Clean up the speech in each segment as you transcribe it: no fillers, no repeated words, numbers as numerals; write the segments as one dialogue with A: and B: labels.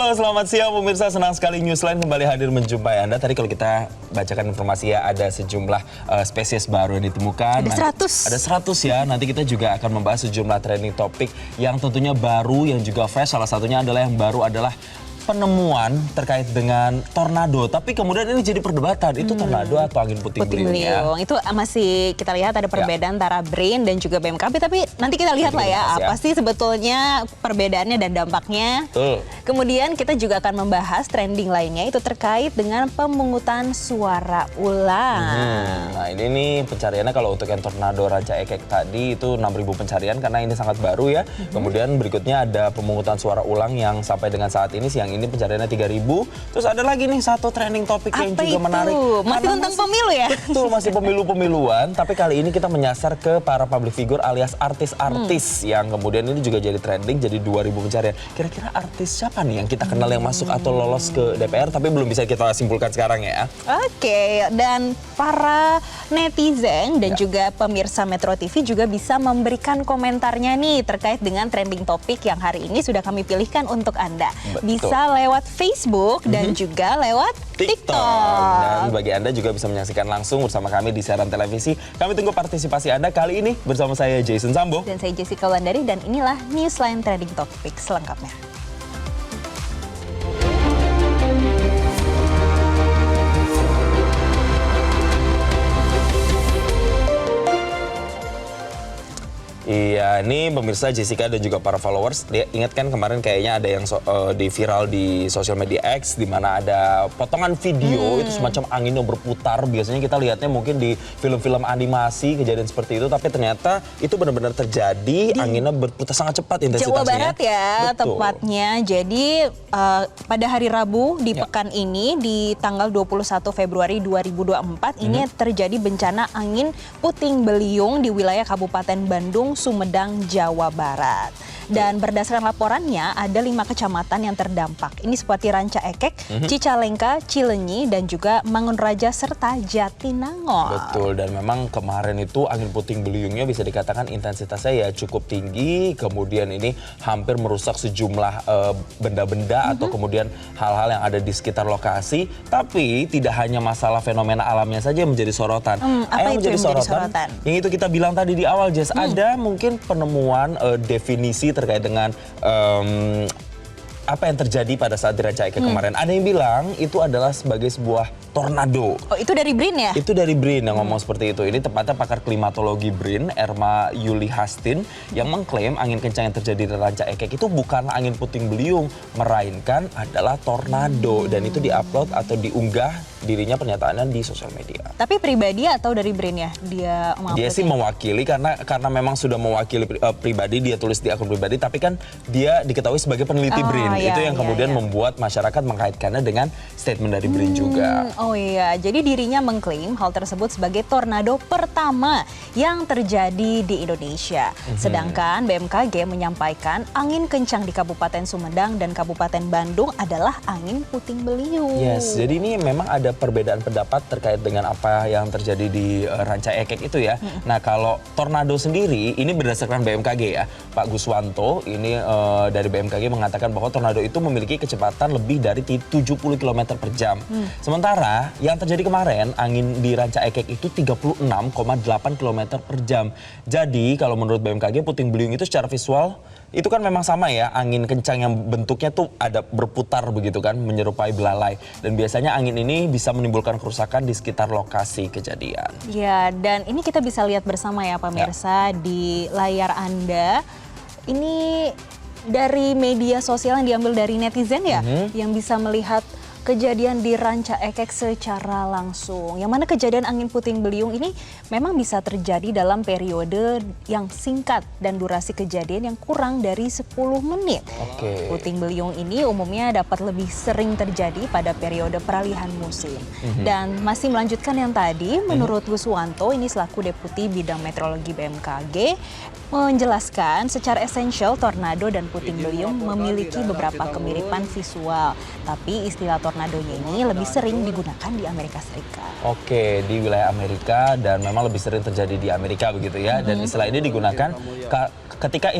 A: Halo, selamat siang pemirsa. Senang sekali Newsline kembali hadir menjumpai Anda. Tadi kalau kita bacakan informasi ya, ada sejumlah spesies baru yang ditemukan.
B: Ada 100.
A: Ada 100 ya. Nanti kita juga akan membahas sejumlah trending topik yang tentunya baru, yang juga fresh. Salah satunya adalah yang baru adalah penemuan terkait dengan tornado, tapi kemudian ini jadi perdebatan, itu tornado atau angin puting beliung ya?
B: Itu masih kita lihat ada perbedaan antara BRIN dan juga BMKG, tapi nanti kita lihat lah ya apa sih sebetulnya perbedaannya dan dampaknya.
A: Betul.
B: Kemudian kita juga akan membahas trending lainnya, itu terkait dengan pemungutan suara ulang.
A: Nah ini nih pencariannya kalau untuk yang tornado Ranca Ekek tadi itu 6.000 pencarian karena ini sangat baru ya. Kemudian berikutnya ada pemungutan suara ulang yang sampai dengan saat ini siang ini pencariannya 3.000. Terus ada lagi nih satu trending topik yang juga menarik.
B: Masih tentang pemilu ya?
A: Betul, masih pemilu-pemiluan. Tapi kali ini kita menyasar ke para public figure alias artis-artis yang kemudian ini juga jadi trending, jadi 2.000 pencarian. Kira-kira artis siapa nih yang kita kenal yang masuk atau lolos ke DPR tapi belum bisa kita simpulkan sekarang ya?
B: Oke, dan para netizen dan juga pemirsa Metro TV juga bisa memberikan komentarnya nih terkait dengan trending topik yang hari ini sudah kami pilihkan untuk Anda.
A: Betul.
B: Bisa lewat Facebook dan juga lewat TikTok.
A: Dan bagi Anda juga bisa menyaksikan langsung bersama kami di siaran televisi. Kami tunggu partisipasi Anda kali ini bersama saya Jason Sambo.
B: Dan saya Jessica Wulandari dan inilah Newsline Trending Topic selengkapnya.
A: Iya, ini pemirsa Jessica dan juga para followers, dia ingat kan kemarin kayaknya ada yang di viral di sosial media X di mana ada potongan video itu semacam angin yang berputar. Biasanya kita lihatnya mungkin di film-film animasi kejadian seperti itu, tapi ternyata itu benar-benar terjadi, anginnya berputar sangat cepat intensitasnya.
B: Jawa Barat ya.
A: Betul.
B: Tepatnya. Jadi pada hari Rabu di pekan ini di tanggal 21 Februari 2024 ini terjadi bencana angin puting beliung di wilayah Kabupaten Bandung, Sumedang, Jawa Barat. Dan berdasarkan laporannya ada 5 kecamatan yang terdampak. Ini seperti Ranca Ekek, Cicalengka, Cilenyi, dan juga Mangunraja serta Jatinangor.
A: Betul, dan memang kemarin itu angin puting beliungnya bisa dikatakan intensitasnya ya cukup tinggi. Kemudian ini hampir merusak sejumlah benda-benda atau kemudian hal-hal yang ada di sekitar lokasi. Tapi tidak hanya masalah fenomena alamnya saja yang menjadi sorotan.
B: Apa itu yang menjadi sorotan?
A: Yang itu kita bilang tadi di awal, Jess, ada mungkin penemuan definisi terkait dengan apa yang terjadi pada saat di Ranca Ekek kemarin. Ada yang bilang itu adalah sebagai sebuah tornado.
B: Oh, itu dari BRIN ya?
A: Itu dari BRIN yang ngomong seperti itu. Ini tepatnya pakar klimatologi BRIN, Erma Yuli Hastin, yang mengklaim angin kencang yang terjadi di Ranca Ekek itu bukanlah angin puting beliung, melainkan adalah tornado. Dan itu diupload atau diunggah dirinya pernyataannya di sosial media.
B: Tapi pribadi atau dari BRIN ya? Dia
A: sih mewakili karena memang sudah mewakili pribadi, dia tulis di akun pribadi, tapi kan dia diketahui sebagai peneliti BRIN. Itu yang kemudian membuat masyarakat mengkaitkannya dengan statement dari BRIN juga.
B: Oh iya, jadi dirinya mengklaim hal tersebut sebagai tornado pertama yang terjadi di Indonesia. Sedangkan BMKG menyampaikan angin kencang di Kabupaten Sumedang dan Kabupaten Bandung adalah angin puting beliung.
A: Yes, jadi ini memang ada perbedaan pendapat terkait dengan apa yang terjadi di Ranca Ekek itu ya. Nah kalau tornado sendiri, ini berdasarkan BMKG ya. Pak Guswanto ini dari BMKG mengatakan bahwa tornado itu memiliki kecepatan lebih dari 70 km per jam. Sementara yang terjadi kemarin, angin di Ranca Ekek itu 36,8 km per jam. Jadi kalau menurut BMKG puting beliung itu secara visual itu kan memang sama ya, angin kencang yang bentuknya tuh ada berputar begitu kan, menyerupai belalai. Dan biasanya angin ini bisa menimbulkan kerusakan di sekitar lokasi kejadian.
B: Ya, dan ini kita bisa lihat bersama ya pemirsa di layar Anda. Ini dari media sosial yang diambil dari netizen ya, yang bisa melihat kejadian di Ranca Ekek secara langsung. Yang mana kejadian angin puting beliung ini memang bisa terjadi dalam periode yang singkat dan durasi kejadian yang kurang dari 10 menit. Puting beliung ini umumnya dapat lebih sering terjadi pada periode peralihan musim. Dan masih melanjutkan yang tadi, menurut Guswanto, ini selaku Deputi Bidang Meteorologi BMKG, menjelaskan secara esensial tornado dan puting beliung memiliki beberapa kemiripan visual. Tapi istilah tornado tornadonya ini lebih sering digunakan di Amerika Serikat.
A: Oke, di wilayah Amerika dan memang lebih sering terjadi di Amerika begitu ya. Dan istilah ini digunakan ketika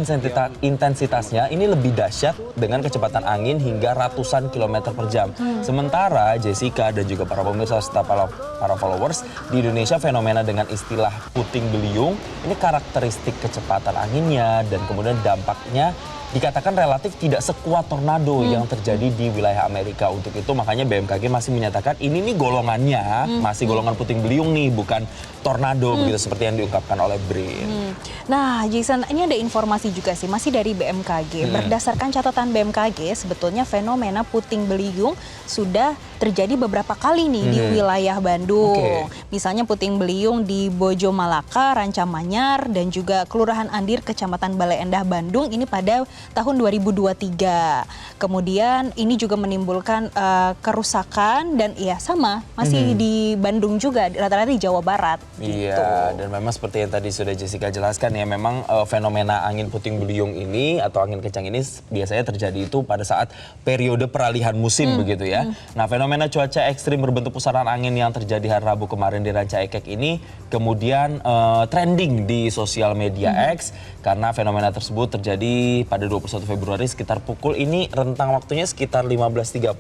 A: intensitasnya ini lebih dahsyat dengan kecepatan angin hingga ratusan kilometer per jam. Sementara Jessica dan juga para pemirsa serta para followers di Indonesia, fenomena dengan istilah puting beliung ini karakteristik kecepatan anginnya dan kemudian dampaknya dikatakan relatif tidak sekuat tornado yang terjadi di wilayah Amerika. Untuk itu makanya BMKG masih menyatakan ini nih golongannya masih golongan puting beliung nih, bukan tornado begitu seperti yang diungkapkan oleh Brin.
B: Nah, Jason, ini ada informasi juga sih masih dari BMKG. Berdasarkan catatan BMKG, sebetulnya fenomena puting beliung sudah terjadi beberapa kali nih di wilayah Bandung. Misalnya puting beliung di Bojo Malaka, Rancamanyar, dan juga Kelurahan Andir, Kecamatan Bale Endah, Bandung ini pada tahun 2023. Kemudian ini juga menimbulkan kerusakan dan iya sama masih di Bandung juga, rata-rata di Jawa Barat.
A: Iya, dan memang seperti yang tadi sudah Jessica jelaskan ya, memang fenomena angin puting beliung ini atau angin kencang ini biasanya terjadi itu pada saat periode peralihan musim begitu ya. Nah, fenomena cuaca ekstrim berbentuk pusaran angin yang terjadi hari Rabu kemarin di Ranca Ekek ini kemudian trending di sosial media X karena fenomena tersebut terjadi pada 21 Februari sekitar pukul ini rentang waktunya sekitar 15.30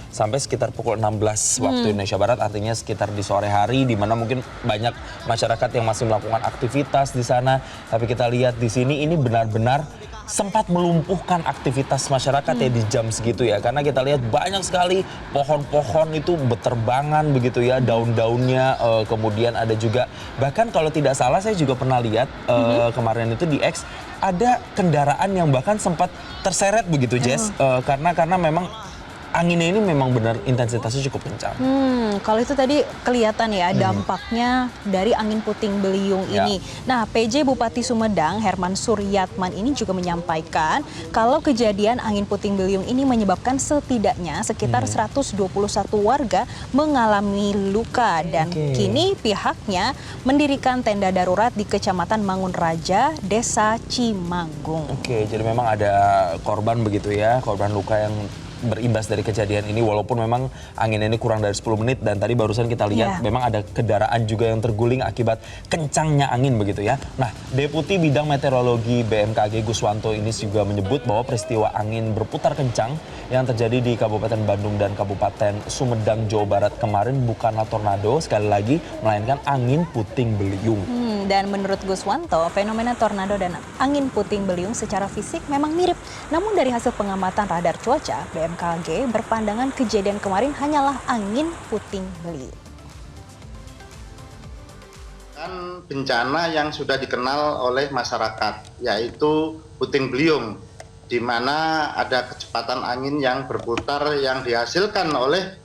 A: sampai sekitar pukul 16 waktu Indonesia Barat, artinya sekitar di sore hari di mana mungkin banyak masyarakat yang masih melakukan aktivitas di sana. Tapi kita lihat di sini ini benar-benar sempat melumpuhkan aktivitas masyarakat ya di jam segitu ya, karena kita lihat banyak sekali pohon-pohon itu berterbangan begitu ya, daun-daunnya, kemudian ada juga bahkan kalau tidak salah saya juga pernah lihat kemarin itu di X ada kendaraan yang bahkan sempat terseret begitu Jess, karena memang anginnya ini memang benar intensitasnya cukup kencang.
B: Kalau itu tadi kelihatan ya dampaknya dari angin puting beliung ini. Nah, PJ Bupati Sumedang Herman Suryatman ini juga menyampaikan kalau kejadian angin puting beliung ini menyebabkan setidaknya sekitar 121 warga mengalami luka dan kini pihaknya mendirikan tenda darurat di Kecamatan Mangun Raja, Desa Cimanggung.
A: Oke, jadi memang ada korban begitu ya, korban luka yang berimbas dari kejadian ini, walaupun memang angin ini kurang dari 10 menit dan tadi barusan kita lihat memang ada kendaraan juga yang terguling akibat kencangnya angin begitu ya. Nah, Deputi Bidang Meteorologi BMKG Guswanto ini juga menyebut bahwa peristiwa angin berputar kencang yang terjadi di Kabupaten Bandung dan Kabupaten Sumedang, Jawa Barat kemarin bukanlah tornado sekali lagi, melainkan angin puting beliung.
B: Dan menurut Guswanto, fenomena tornado dan angin puting beliung secara fisik memang mirip. Namun dari hasil pengamatan radar cuaca, BMKG berpandangan kejadian kemarin hanyalah angin puting beliung.
C: Kan bencana yang sudah dikenal oleh masyarakat, yaitu puting beliung, di mana ada kecepatan angin yang berputar yang dihasilkan oleh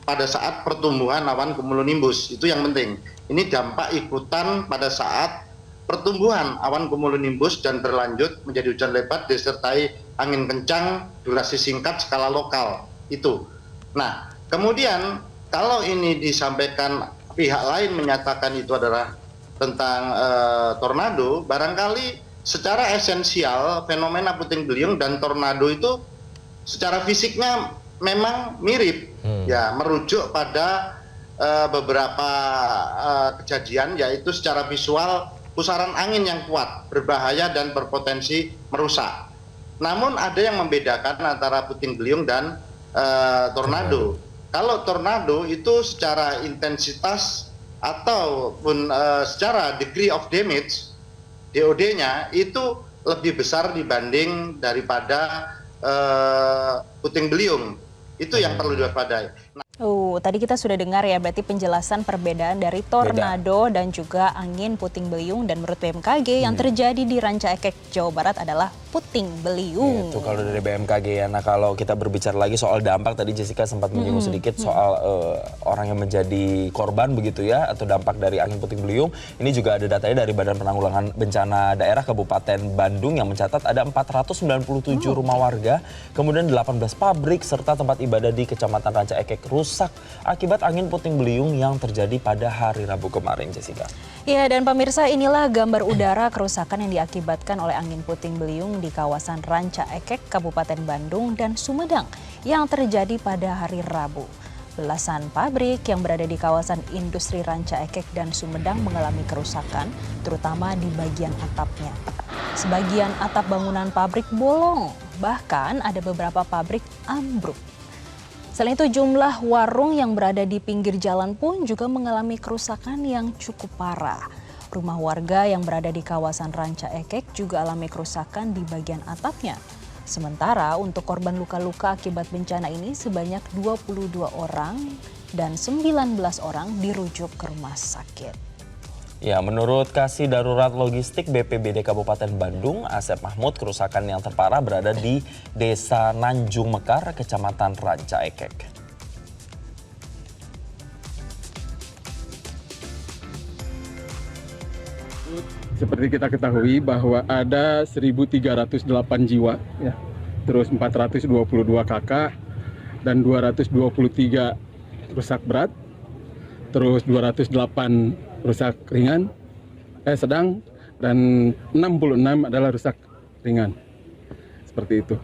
C: pada saat pertumbuhan awan cumulonimbus. Itu yang penting. Ini dampak ikutan pada saat pertumbuhan awan cumulonimbus dan berlanjut menjadi hujan lebat disertai angin kencang, durasi singkat, skala lokal. Itu. Nah, kemudian kalau ini disampaikan pihak lain menyatakan itu adalah tentang tornado, barangkali secara esensial fenomena puting beliung dan tornado itu secara fisiknya memang mirip. Ya, merujuk pada beberapa kejadian, yaitu secara visual pusaran angin yang kuat, berbahaya dan berpotensi merusak. Namun ada yang membedakan antara puting beliung dan tornado. Kalau tornado itu secara intensitas ataupun secara degree of damage, DOD-nya itu lebih besar dibanding daripada puting beliung. Itu yang perlu diwaspadai.
B: Tadi kita sudah dengar ya, berarti penjelasan perbedaan dari tornado dan juga angin puting beliung, dan menurut BMKG yang terjadi di Ranca Ekek, Jawa Barat adalah puting beliung.
A: Itu kalau dari BMKG ya. Nah, kalau kita berbicara lagi soal dampak, tadi Jessica sempat menyinggung sedikit soal orang yang menjadi korban begitu ya, atau dampak dari angin puting beliung. Ini juga ada datanya dari Badan Penanggulangan Bencana Daerah Kabupaten Bandung yang mencatat ada 497 rumah warga, kemudian 18 pabrik serta tempat ibadah di Kecamatan Ranca Ekek rusak akibat angin puting beliung yang terjadi pada hari Rabu kemarin, Jessica.
B: Ya, dan pemirsa, inilah gambar udara kerusakan yang diakibatkan oleh angin puting beliung di kawasan Ranca Ekek, Kabupaten Bandung dan Sumedang yang terjadi pada hari Rabu. Belasan pabrik yang berada di kawasan industri Ranca Ekek dan Sumedang mengalami kerusakan, terutama di bagian atapnya. Sebagian atap bangunan pabrik bolong, bahkan ada beberapa pabrik ambruk. Selain itu, jumlah warung yang berada di pinggir jalan pun juga mengalami kerusakan yang cukup parah. Rumah warga yang berada di kawasan Ranca Ekek juga alami kerusakan di bagian atapnya. Sementara untuk korban luka-luka akibat bencana ini sebanyak 22 orang dan 19 orang dirujuk ke rumah sakit.
A: Ya, menurut Kasih Darurat Logistik BPBD Kabupaten Bandung, Asep Mahmud, kerusakan yang terparah berada di Desa Nanjung Mekar, Kecamatan Ranca Ekek.
D: Seperti kita ketahui bahwa ada 1.308 jiwa, ya, terus 422 kakak dan 223 rusak berat, terus 208 rusak ringan, sedang, dan 66 adalah rusak ringan. Seperti itu.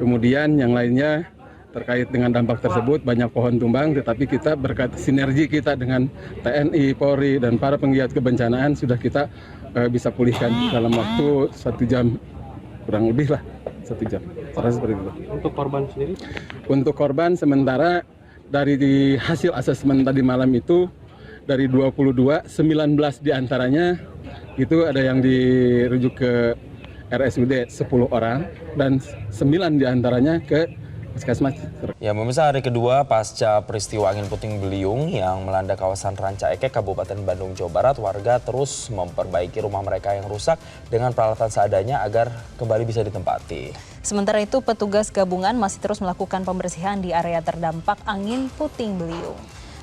D: Kemudian yang lainnya terkait dengan dampak tersebut banyak pohon tumbang, tetapi kita berkat sinergi kita dengan TNI, Polri, dan para penggiat kebencanaan sudah kita bisa pulihkan dalam waktu 1 jam, kurang lebih lah 1 jam. Seperti itu.
E: Untuk korban sendiri? Untuk
D: korban sementara dari hasil asesmen tadi malam itu dari 22, 19 diantaranya itu ada yang dirujuk ke RSUD 10 orang dan 9 diantaranya ke Puskesmas.
A: Ya, pemirsa, hari kedua pasca peristiwa angin puting beliung yang melanda kawasan Ranca Ekek, Kabupaten Bandung, Jawa Barat, warga terus memperbaiki rumah mereka yang rusak dengan peralatan seadanya agar kembali bisa ditempati.
B: Sementara itu, petugas gabungan masih terus melakukan pembersihan di area terdampak angin puting beliung.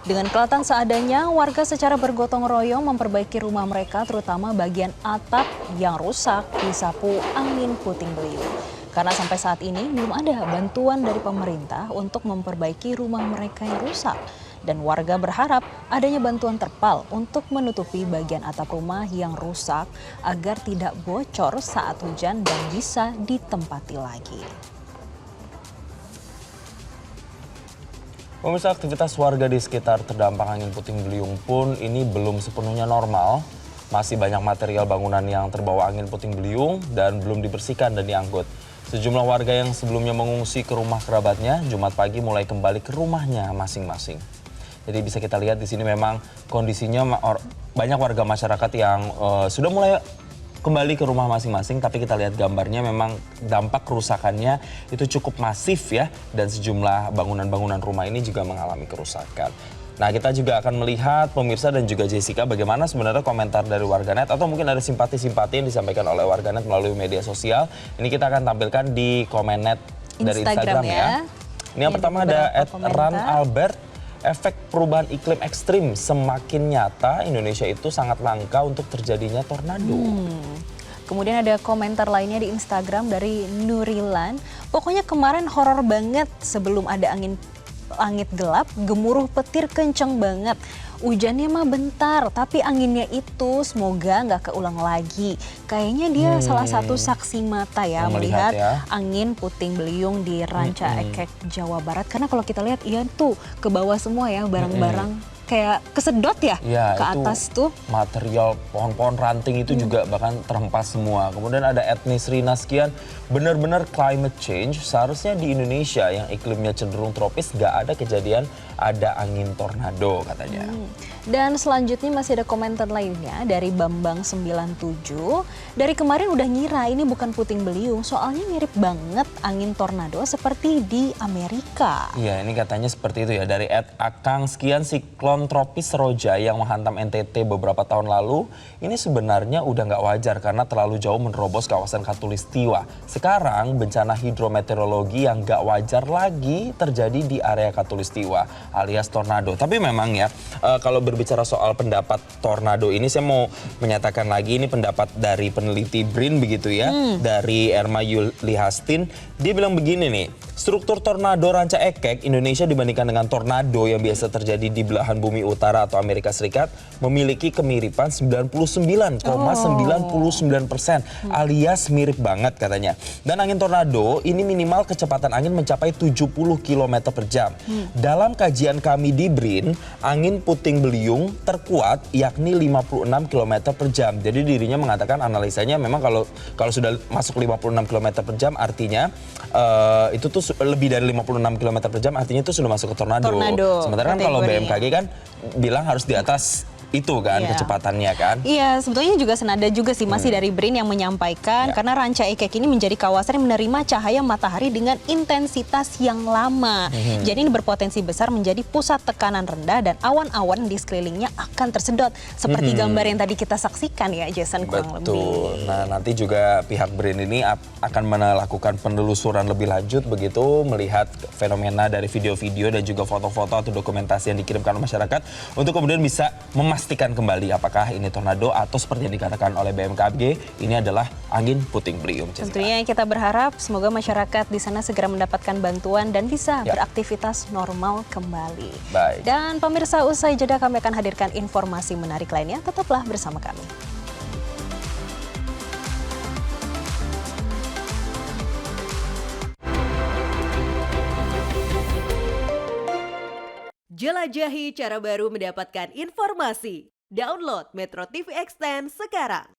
B: Dengan peralatan seadanya, warga secara bergotong royong memperbaiki rumah mereka, terutama bagian atap yang rusak disapu angin puting beliung. Karena sampai saat ini belum ada bantuan dari pemerintah untuk memperbaiki rumah mereka yang rusak. Dan warga berharap adanya bantuan terpal untuk menutupi bagian atap rumah yang rusak agar tidak bocor saat hujan dan bisa ditempati lagi.
A: Pemirsa, aktivitas warga di sekitar terdampak angin puting beliung pun ini belum sepenuhnya normal. Masih banyak material bangunan yang terbawa angin puting beliung dan belum dibersihkan dan diangkut. Sejumlah warga yang sebelumnya mengungsi ke rumah kerabatnya, Jumat pagi mulai kembali ke rumahnya masing-masing. Jadi bisa kita lihat di sini memang kondisinya banyak warga masyarakat yang sudah mulai kembali ke rumah masing-masing, tapi kita lihat gambarnya memang dampak kerusakannya itu cukup masif ya, dan sejumlah bangunan-bangunan rumah ini juga mengalami kerusakan. Nah, kita juga akan melihat pemirsa dan juga Jessica bagaimana sebenarnya komentar dari warganet atau mungkin ada simpati-simpati yang disampaikan oleh warganet melalui media sosial. Ini kita akan tampilkan di komennet dari Instagram ya. Ini yang pertama ada @ranalbert. Efek perubahan iklim ekstrim semakin nyata, Indonesia itu sangat langka untuk terjadinya tornado.
B: Kemudian ada komentar lainnya di Instagram dari Nurilan. Pokoknya kemarin horor banget sebelum ada langit gelap, gemuruh petir kenceng banget. Hujannya mah bentar, tapi anginnya itu semoga nggak keulang lagi. Kayaknya dia salah satu saksi mata ya melihat angin puting beliung di Ranca Ekek, Jawa Barat. Karena kalau kita lihat, iya tuh ke bawah semua ya barang-barang. Kayak kesedot ya, ke atas tuh.
A: Material pohon-pohon ranting itu juga bahkan terhempas semua. Kemudian ada etnis Rina sekian, benar-benar climate change. Seharusnya di Indonesia yang iklimnya cenderung tropis gak ada kejadian ada angin tornado katanya.
B: Dan selanjutnya masih ada komentar lainnya dari Bambang97. Dari kemarin udah ngira ini bukan puting beliung, soalnya mirip banget angin tornado seperti di Amerika.
A: Iya, ini katanya seperti itu ya. Dari @akang sekian, siklon tropis Roja yang menghantam NTT beberapa tahun lalu, ini sebenarnya udah nggak wajar karena terlalu jauh menerobos kawasan Khatulistiwa. Sekarang bencana hidrometeorologi yang nggak wajar lagi terjadi di area Khatulistiwa alias tornado. Tapi memang ya, kalau berbicara soal pendapat tornado ini, saya mau menyatakan lagi ini pendapat dari peneliti BRIN begitu ya, dari Erma Yulihastin. Dia bilang begini nih, struktur tornado Ranca Ekek Indonesia dibandingkan dengan tornado yang biasa terjadi di belahan bumi bumi utara atau Amerika Serikat memiliki kemiripan 99,99% alias mirip banget katanya. Dan angin tornado ini minimal kecepatan angin mencapai 70 km per jam. Dalam kajian kami di BRIN, angin puting beliung terkuat yakni 56 km per jam. Jadi dirinya mengatakan analisanya memang kalau sudah masuk 56 km per jam artinya itu tuh lebih dari 56 km per jam artinya itu sudah masuk ke tornado. Sementara kan kalau BMKG kan bilang harus di atas itu kan kecepatannya kan.
B: Iya, sebetulnya juga senada juga sih masih dari BRIN yang menyampaikan karena Ranca Ekek ini menjadi kawasan yang menerima cahaya matahari dengan intensitas yang lama. Jadi ini berpotensi besar menjadi pusat tekanan rendah dan awan-awan di sekelilingnya akan tersedot seperti gambar yang tadi kita saksikan ya Jason kurang lebih.
A: Betul. Nah, nanti juga pihak BRIN ini akan melakukan penelusuran lebih lanjut begitu melihat fenomena dari video-video dan juga foto-foto atau dokumentasi yang dikirimkan masyarakat untuk kemudian bisa memastikan kembali apakah ini tornado atau seperti yang dikatakan oleh BMKG ini adalah angin puting beliung.
B: Tentunya kita berharap semoga masyarakat di sana segera mendapatkan bantuan dan bisa beraktivitas normal kembali.
A: Baik.
B: Dan pemirsa, usai jeda kami akan hadirkan informasi menarik lainnya. Tetaplah bersama kami.
F: Jelajahi cara baru mendapatkan informasi. Download Metro TV Extend sekarang.